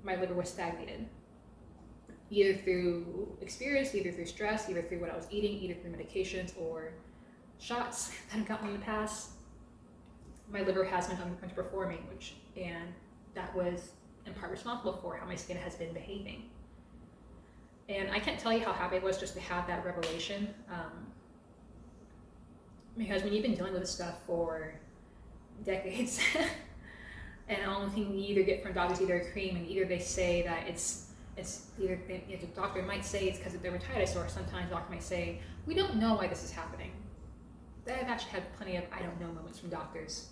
My liver was stagnated, either through experience, either through stress, either through what I was eating, either through medications or shots that I've gotten in the past. My liver has been underperforming, and that was in part responsible for how my skin has been behaving. And I can't tell you how happy I was just to have that revelation, because when you've been dealing with this stuff for decades, and the only thing you either get from doctors is either a cream, and either they say that it's either the doctor might say it's because of dermatitis, or sometimes the doctor might say, we don't know why this is happening. I've actually had plenty of I don't know moments from doctors.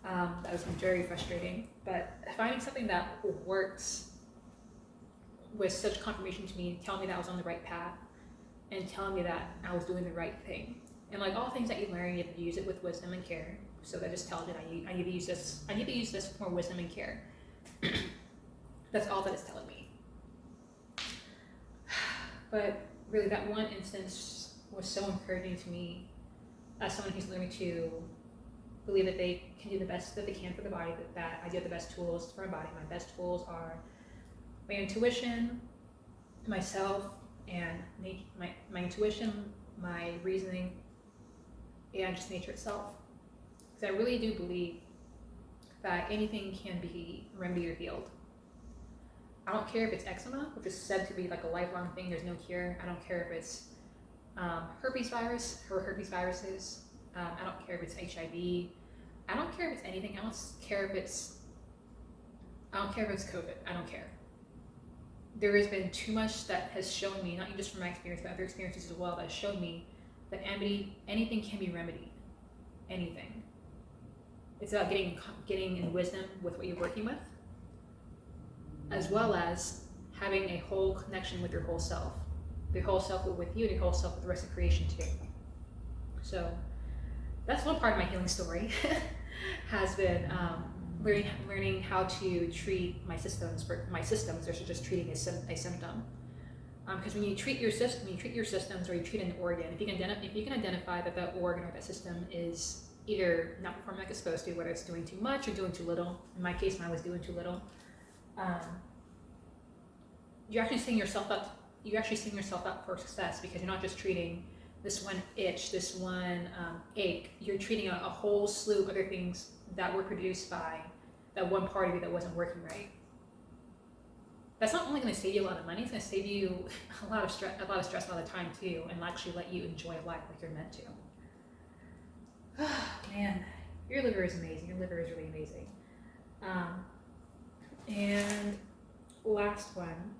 That has been very frustrating, but finding something that works with such confirmation to me, telling me that I was on the right path, and telling me that I was doing the right thing. And like all things that you learn, you have to use it with wisdom and care. So that just tells me I need to use this. I need to use this with more wisdom and care. That's all that it's telling me. But really, that one instance was so encouraging to me, as someone who's learning to believe that they can do the best that they can for the body, that I do have the best tools for my body. My best tools are my intuition, myself, and my intuition, my reasoning, and just nature itself. Because I really do believe that anything can be remedied or healed. I don't care if it's eczema, which is said to be like a lifelong thing, there's no cure. I don't care if it's herpes virus or herpes viruses. I don't care if it's HIV. I don't care if it's anything else. I don't care if it's COVID. I don't care. There has been too much that has shown me, not just from my experience, but other experiences as well, that has shown me that anything can be remedied. Anything. It's about getting in wisdom with what you're working with, as well as having a whole connection with your whole self. The whole self with you, and your whole self with the rest of creation too. So that's one part of my healing story, has been learning how to treat my systems versus just treating a symptom. Because when you treat your systems, or you treat an organ, if you can identify that that organ or that system is either not performing like it's supposed to, whether it's doing too much or doing too little. In my case, mine was doing too little. You're actually setting yourself up for success, because you're not just treating this one itch, this one ache. You're treating a whole slew of other things that were produced by that one part of you that wasn't working right. That's not only going to save you a lot of money, it's going to save you a lot of stress, a lot of time too, and actually let you enjoy life like you're meant to. Oh, man, your liver is amazing. Your liver is really amazing. And the last one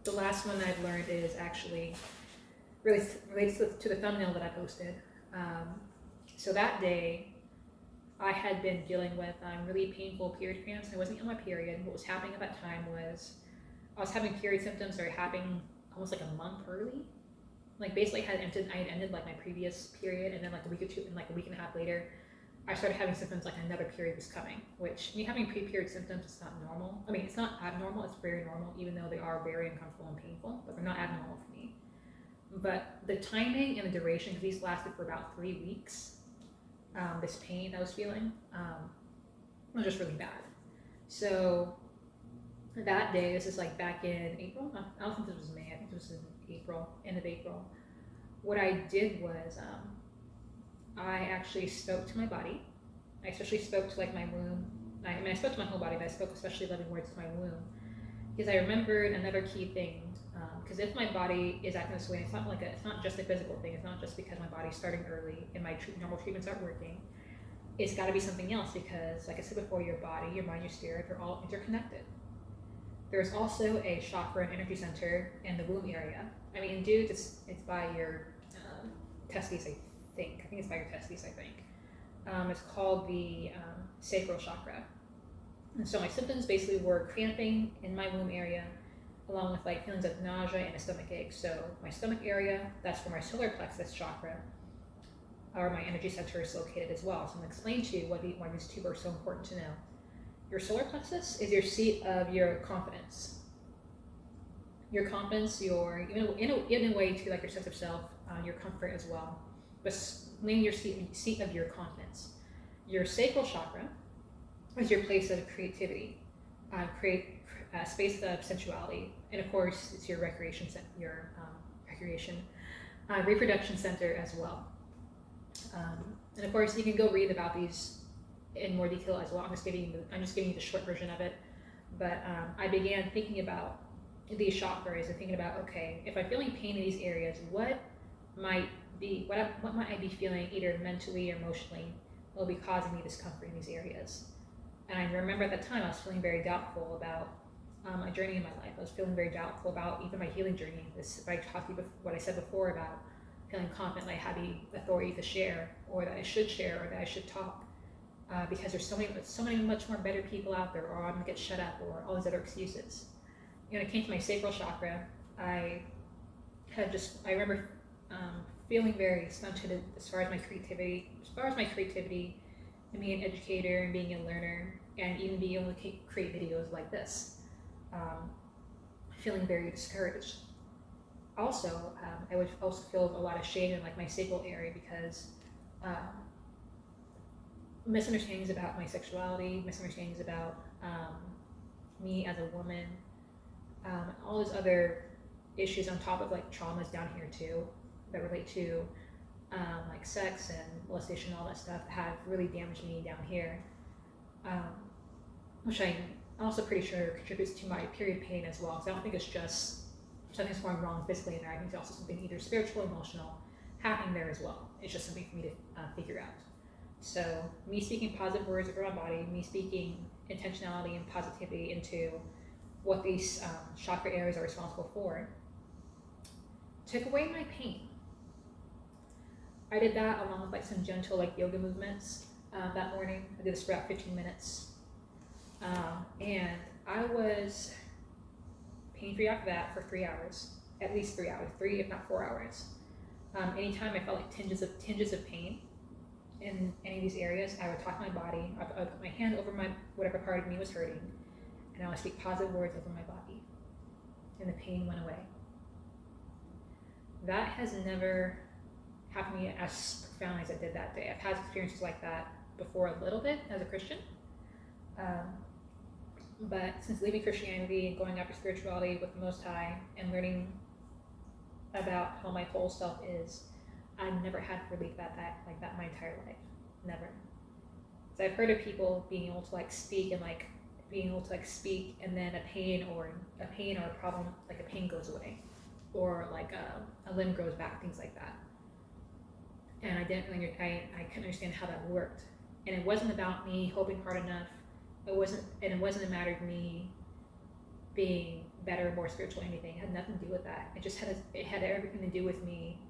I've learned is actually relates to the thumbnail that I posted. So that day, I had been dealing with really painful period cramps, and I wasn't on my period. What was happening at that time was I was having period symptoms that were happening almost like a month early. Like basically I had ended like my previous period, and then like a week or two, and like a week and a half later, I started having symptoms like another period was coming, which me having pre-period symptoms is not normal. I mean, it's not abnormal, it's very normal, even though they are very uncomfortable and painful, but they're not abnormal for me. But the timing and the duration, because these lasted for about 3 weeks, this pain I was feeling was just really bad. So that day, this is like back in April, I don't think this was May, I think it was in April, end of April. What I did was I actually spoke to my body. I especially spoke to like my womb. I mean, I spoke to my whole body, but I spoke especially loving words to my womb, because I remembered another key thing. Because if my body is acting this way, it's not just a physical thing. It's not just because my body's starting early and my normal treatments aren't working. It's got to be something else, because, like I said before, your body, your mind, your spirit, they're all interconnected. There's also a chakra and energy center in the womb area. I mean, in dudes, it's by your testes, I think it's by your testes, I think. It's called the sacral chakra. And so my symptoms basically were cramping in my womb area, along with like feelings of nausea and a stomach ache. So my stomach area, that's where my solar plexus chakra, or my energy center, is located as well. So I'm going to explain to you why these two are so important to know. Your solar plexus is your seat of your confidence. Your confidence, your in a way to like your sense of self, your comfort as well. But mainly your seat of your confidence. Your sacral chakra is your place of creativity, space of sensuality, and of course it's your recreation, reproduction center as well. And of course you can go read about these in more detail as well. I'm just giving you the short version of it. But I began thinking about these chakras and thinking about, okay, if I'm feeling pain in these areas, what might I be feeling either mentally or emotionally will be causing me discomfort in these areas? And I remember at that time I was feeling very doubtful about my journey in my life. I was feeling very doubtful about even my healing journey. What I said before about feeling confident, I had the authority to share, or that I should share, or that I should talk, because there's so many much more better people out there, or I'm gonna get shut up, or all these other excuses. When it came to my sacral chakra, I remember feeling very stunted as far as my creativity, and being an educator and being a learner, and even being able to create videos like this. Feeling very discouraged. Also, I would also feel a lot of shame in like my sacral area, because misunderstandings about my sexuality, misunderstandings about me as a woman, all these other issues on top of like traumas down here too that relate to like sex and molestation and all that stuff have really damaged me down here, which I'm also pretty sure contributes to my period pain as well. So I don't think it's just something's going wrong physically in there. I think it's also something either spiritual or emotional happening there as well. It's just something for me to figure out. So me speaking positive words over my body, me speaking intentionality and positivity into what these chakra areas are responsible for, took away my pain. I did that along with like some gentle like yoga movements that morning. I did this for about 15 minutes. And I was pain-free after that for 3 hours, at least 3 hours, 3 if not 4 hours. Anytime I felt like tinges of pain in any of these areas, I would talk to my body. I would put my hand over whatever part of me was hurting, and I would speak positive words over my body, and the pain went away. That has never happened to me as profoundly as it did that day. I've had experiences like that before a little bit as a Christian. But since leaving Christianity and going after spirituality with the Most High and learning about how my whole self is, I've never had relief like that my entire life. Never. So I've heard of people being able to like speak and then a pain or a problem, like a pain goes away, or like a limb grows back, things like that. And I couldn't understand how that worked. And it wasn't about me hoping hard enough. It wasn't a matter of me being better, more spiritual, or anything. It had nothing to do with that. It had everything to do with me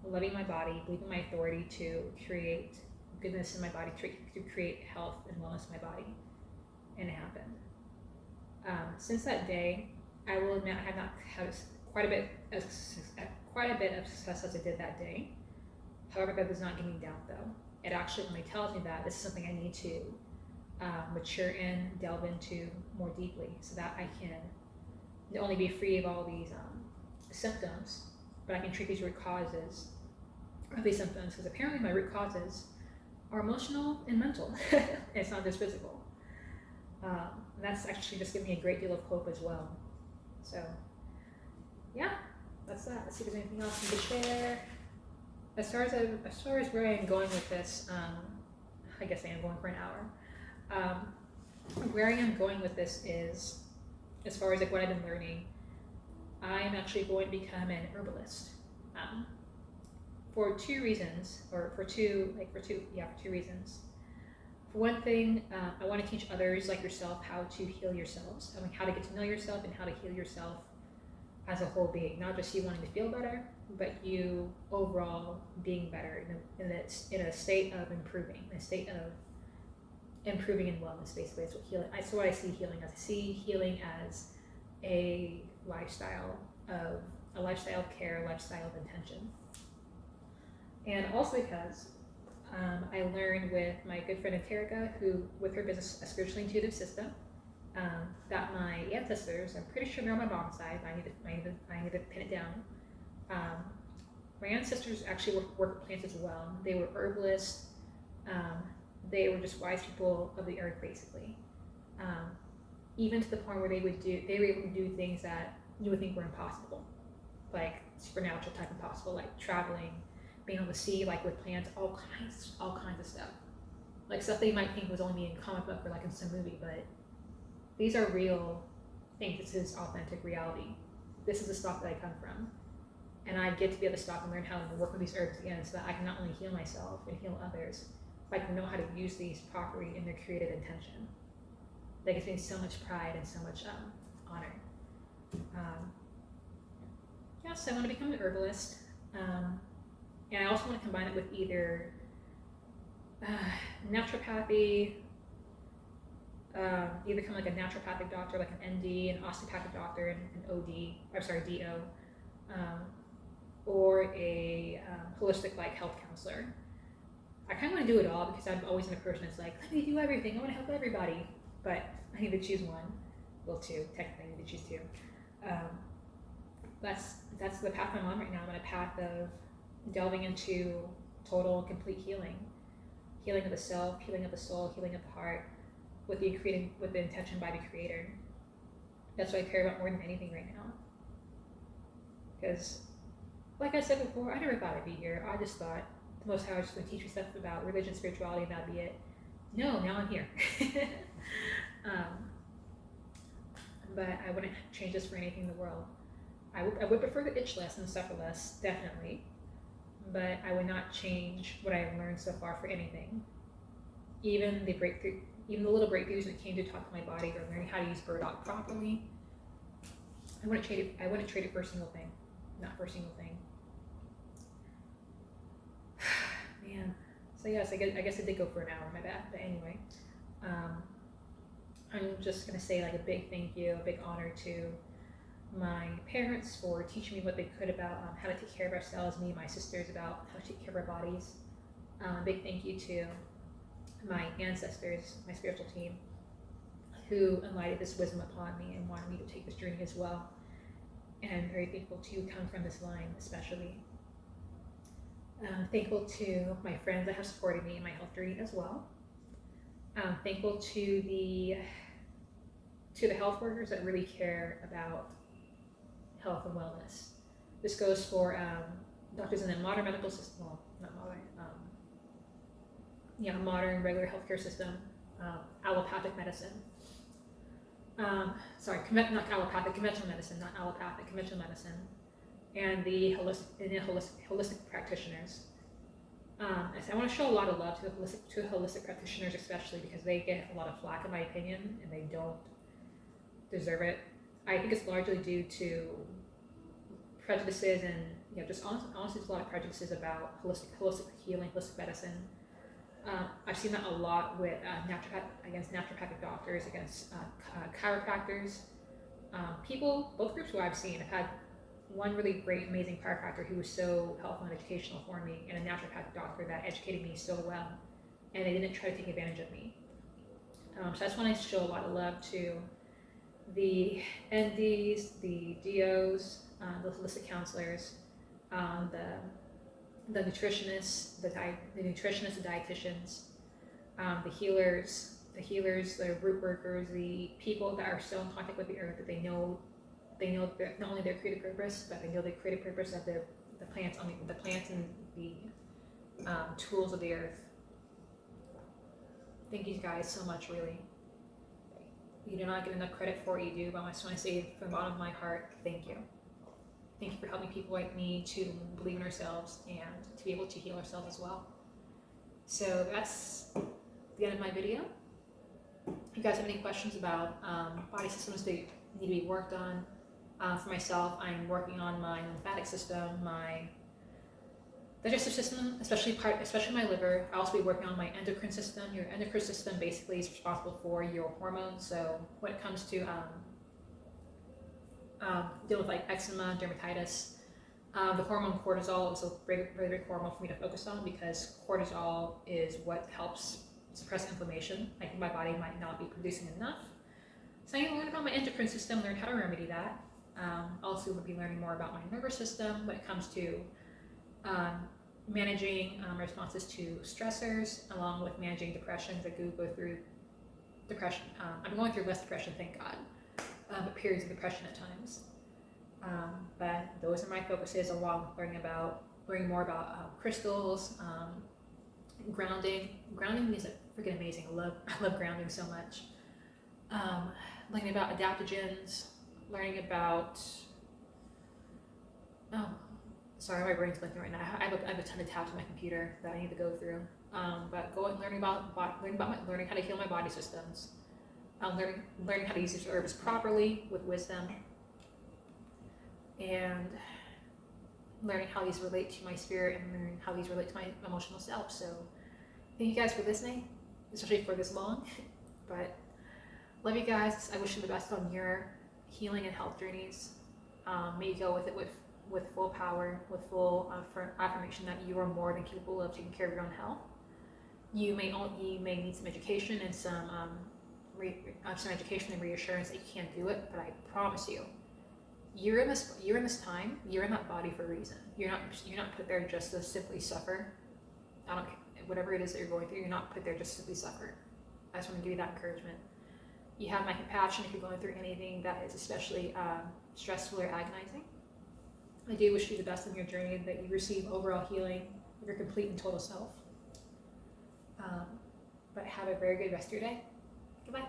loving my body, believing my authority to create goodness in my body, to create health and wellness in my body. And it happened. Since that day, I will admit I have not had quite a bit of success as I did that day. However, that does not get me down though. It actually only tells me that this is something I need to mature in, delve into more deeply, so that I can not only be free of all these symptoms, but I can treat these root causes of these symptoms, because apparently my root causes are emotional and mental. It's not just physical. That's actually just given me a great deal of hope as well. So yeah, that's that. Let's see if there's anything else I can share. As far as where I am going with this, I guess I am going for an hour. Where I am going with this is, as far as like what I've been learning, I am actually going to become an herbalist. For two reasons. For two reasons. For one thing, I want to teach others like yourself how to heal yourselves. I mean, how to get to know yourself and how to heal yourself as a whole being. Not just you wanting to feel better, but you overall being better in a state of improving, in a state of improving in wellness. Basically, that's what healing. That's what I see healing as. I see healing as a lifestyle of care, a lifestyle of intention, and also because I learned with my good friend Anterica, who, with her business, A Spiritually Intuitive System, that my ancestors, I'm pretty sure they're on my mom's side, but I need to pin it down. My ancestors actually worked with plants as well. They were herbalists. They were just wise people of the earth, basically. Even to the point where they were able to do things that you would think were impossible, like supernatural type impossible, like traveling, being able to see, like with plants, all kinds of stuff, like stuff that you might think was only in comic book or like in some movie, but these are real things. This is authentic reality. This is the stock that I come from, and I get to be able to stop and learn how to work with these herbs again, so that I can not only heal myself and heal others, but I can know how to use these properly in their created intention. That gives me so much pride and so much honor. So I want to become an herbalist. And I also want to combine it with either naturopathy, either become like a naturopathic doctor, like an ND, an osteopathic doctor, an DO, or a holistic like health counselor. I kind of want to do it all because I'm always in a person that's like, let me do everything, I want to help everybody, but I need to choose one. Well, two, technically I need to choose two. That's the path I'm on right now. I'm on a path of delving into total and complete healing of the self, healing of the soul, healing of the heart, with the intention by the Creator. That's what I care about more than anything right now. Because, like I said before, I never thought I'd be here. I just thought the Most High was just going to teach me stuff about religion, spirituality, and that'd be it. No, now I'm here. But I wouldn't change this for anything in the world. I would prefer the itch less and suffer less, definitely. But I would not change what I have learned so far for anything. Even the little breakthroughs that came to talk to my body or learning how to use Burdock properly, I wouldn't trade it for a single thing. Not for a single thing. Man. So yes, I guess I did go for an hour, my bad. But anyway, I'm just gonna say like a big thank you, a big honor to my parents for teaching me what they could about how to take care of ourselves, me and my sisters about how to take care of our bodies. Big thank you to my ancestors, my spiritual team, who enlightened this wisdom upon me and wanted me to take this journey as well. And I'm very thankful to come from this line, especially. Thankful to my friends that have supported me in my health journey as well. Thankful to the health workers that really care about health and wellness. This goes for doctors in the modern medical system, well, not modern, modern regular healthcare system, allopathic medicine. Not allopathic, conventional medicine, not allopathic, conventional medicine, and the holistic practitioners. I want to show a lot of love to holistic practitioners, especially because they get a lot of flack, in my opinion, and they don't deserve it. I think it's largely due to prejudices and just honestly, there's a lot of prejudices about holistic healing, holistic medicine. I've seen that a lot with against naturopathic doctors, against chiropractors. Both groups who I've seen, I've had one really great, amazing chiropractor who was so helpful and educational for me, and a naturopathic doctor that educated me so well, and they didn't try to take advantage of me. So I just want to show a lot of love to the NDs, the DOs, the holistic counselors, the nutritionists, the dietitians, the healers, the root workers, the people that are so in contact with the earth that they know not only their creative purpose, but they know the creative purpose of the plants and the tools of the earth. Thank you guys so much, really. You do not get enough credit for what you do, but I just want to say from the bottom of my heart, thank you. Thank you for helping people like me to believe in ourselves and to be able to heal ourselves as well. So that's the end of my video. If you guys have any questions about body systems that need to be worked on, for myself, I'm working on my lymphatic system, my digestive system, especially my liver. I'll also be working on my endocrine system. Your endocrine system basically is responsible for your hormones. So when it comes to dealing with like eczema, dermatitis, the hormone cortisol is a very, very big hormone for me to focus on, because cortisol is what helps suppress inflammation. I think my body might not be producing enough. So I'm going to learn about my endocrine system, learn how to remedy that. Also, we'll be learning more about my nervous system when it comes to managing responses to stressors, along with managing depression. I do go through depression. I'm going through less depression, thank God, but periods of depression at times. But those are my focuses, along with learning more about crystals, grounding. Grounding is freaking amazing. I love grounding so much. Learning about adaptogens, learning about sorry, my brain's blinking right now. I have a ton of tabs on my computer that I need to go through. But learning how to heal my body systems. Learning how to use these herbs properly with wisdom, and learning how these relate to my spirit and learning how these relate to my emotional self. So thank you guys for listening, especially for this long. But love you guys. I wish you the best on your healing and health journeys. May you go with it with full power, with full affirmation that you are more than capable of taking care of your own health. You may need some education and some education and reassurance that you can't do it, but I promise you, you're in this time, you're in that body for a reason. You're not put there just to simply suffer. I don't care, whatever it is that you're going through, you're not put there just to simply suffer. I just want to give you that encouragement. You have my compassion if you're going through anything that is especially stressful or agonizing. I do wish you the best in your journey, that you receive overall healing of your complete and total self. But have a very good rest of your day. Goodbye.